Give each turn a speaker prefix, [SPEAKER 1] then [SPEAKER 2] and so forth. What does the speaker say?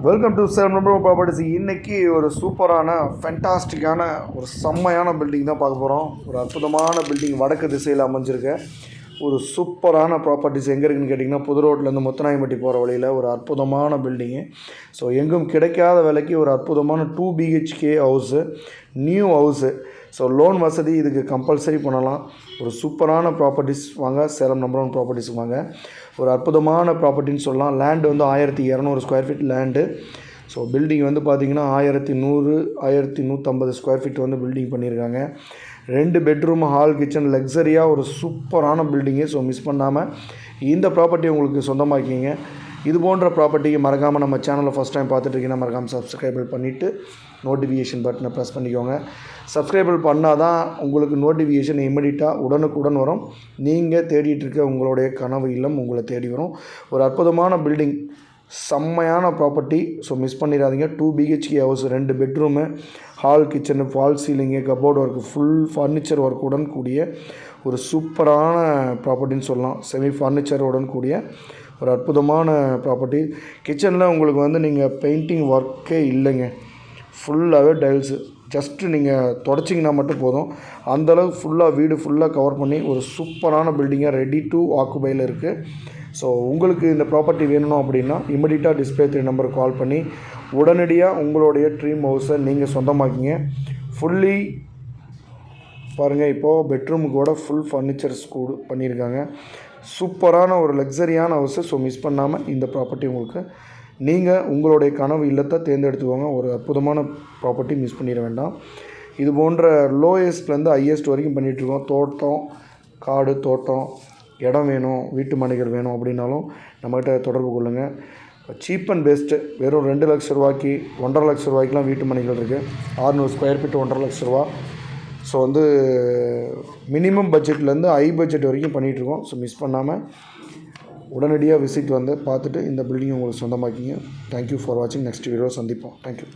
[SPEAKER 1] Welcome to Salem number properties. இன்றைக்கி ஒரு சூப்பரான ஃபென்டாஸ்டிக்கான ஒரு செம்மையான பில்டிங் தான் பார்க்க போகிறோம். ஒரு அற்புதமான பில்டிங் வடக்கு திசையில் அமைஞ்சிருக்க ஒரு சூப்பரான ப்ராப்பர்ட்டிஸ் எங்கே இருக்குதுன்னு கேட்டிங்கன்னா, புது ரோட்லேருந்து முத்தநாயம்பட்டி போகிற வழியில் ஒரு அற்புதமான பில்டிங்கு. ஸோ எங்கும் கிடைக்காத விலைக்கு ஒரு அற்புதமான 2 BHK house, new house. So loan வசதி இதுக்கு கம்பல்சரி பண்ணலாம். ஒரு சூப்பரான ப்ராப்பர்ட்டிஸ் வாங்க, சேலம் நம்பர் 1 ப்ராப்பர்ட்டிஸ் வாங்க. ஒரு அற்புதமான ப்ராப்பர்ட்டின்னு சொல்லலாம். லேண்டு வந்து 1200 square feet land. So building வந்து பார்த்திங்கன்னா 1100 1150 ஸ்கொயர் ஃபீட் வந்து பில்டிங் பண்ணியிருக்காங்க. 2 பெட்ரூம், ஹால், கிச்சன், லக்ஸரியாக ஒரு சூப்பரான பில்டிங்கு. ஸோ மிஸ் பண்ணாமல் இந்த ப்ராப்பர்ட்டி உங்களுக்கு சொந்தமாக்கிங்க. இது போன்ற ப்ராப்பர்ட்டிக்கு மறக்காமல் நம்ம சேனலை ஃபஸ்ட் டைம் பார்த்துட்ருக்கீங்கன்னா மறக்காமல் சப்ஸ்கிரைபிள் பண்ணிவிட்டு நோட்டிஃபிகேஷன் பட்டனை ப்ரெஸ் பண்ணிக்கோங்க. சப்ஸ்கிரைபிள் பண்ணால் தான் உங்களுக்கு நோட்டிஃபிகேஷன் இமிடியட்டாக உடனுக்குடன் வரும். நீங்கள் தேடிட்டு இருக்க உங்களுடைய கனவு இல்லம் உங்களை தேடி வரும். ஒரு அற்புதமான பில்டிங், செம்மையான ப்ராப்பர்ட்டி. ஸோ மிஸ் பண்ணிடாதீங்க. 2 BHK house, 2 bedroom, hall, kitchen, false ceiling, cupboard work, full furniture ஒர்க்குடன் கூடிய ஒரு சூப்பரான ப்ராப்பர்ட்டின்னு சொல்லலாம். செமி ஃபர்னிச்சருடன் கூடிய ஒரு அற்புதமான ப்ராப்பர்ட்டி. கிச்சனில் உங்களுக்கு வந்து நீங்கள் பெயிண்டிங் ஒர்க்கே இல்லைங்க, ஃபுல்லாகவே டைல்ஸு. ஜஸ்ட்டு நீங்கள் தொடச்சிங்கன்னா மட்டும் போதும். அந்தளவுக்கு ஃபுல்லாக வீடு ஃபுல்லாக கவர் பண்ணி ஒரு சூப்பரான பில்டிங்காக ரெடி டு ஆக்குபையில் இருக்குது. ஸோ உங்களுக்கு இந்த ப்ராப்பர்ட்டி வேணும் அப்படின்னா இமிடியட்டாக டிஸ்பிளே 3 நம்பருக்கு கால் பண்ணி உடனடியாக உங்களுடைய ட்ரீம் ஹவுஸை நீங்கள் சொந்தமாக்கிங்க. ஃபுல்லி பாருங்கள், இப்போது பெட்ரூமுக்கு கூட ஃபுல் ஃபர்னிச்சர்ஸ் கூட பண்ணியிருக்காங்க. சூப்பரான ஒரு லக்ஸரியான ஹவுஸு. ஸோ மிஸ் பண்ணாமல் இந்த ப்ராப்பர்ட்டி உங்களுக்கு நீங்கள் உங்களுடைய கனவு இல்லத்தை தேர்ந்தெடுத்துக்கோங்க. ஒரு அற்புதமான ப்ராப்பர்ட்டி, மிஸ் பண்ணிட வேண்டாம். இது போன்ற லோயஸ்ட்லேருந்து ஹையஸ்ட் வரைக்கும் பண்ணிகிட்ருக்கோம். தோட்டம், காடு, தோட்டம், இடம் வேணும், வீட்டு மனைகள் வேணும் அப்படின்னாலும் நம்மகிட்ட தொடர்பு கொள்ளுங்கள். Cheap and best. வெறும் 2 லட்ச ரூபாய்க்கு, 1.5 லட்ச ரூபாய்க்குலாம் வீட்டு மனைகள் இருக்குது. 600 ஸ்கொயர் ஃபீட் 1.5 லட்ச ரூபா. ஸோ வந்து மினிமம் பட்ஜெட்லேருந்து ஹை பட்ஜெட் வரைக்கும் பண்ணிகிட்ருக்கோம். ஸோ மிஸ் பண்ணாமல் உடனடியாக விசிட் வந்து பார்த்துட்டு இந்த பில்டிங் உங்களுக்கு சொந்தமாக்கிங்க. தேங்க்யூ ஃபார் வாட்சிங். நெக்ஸ்ட் வீடியோ சந்திப்போம். தேங்க்யூ.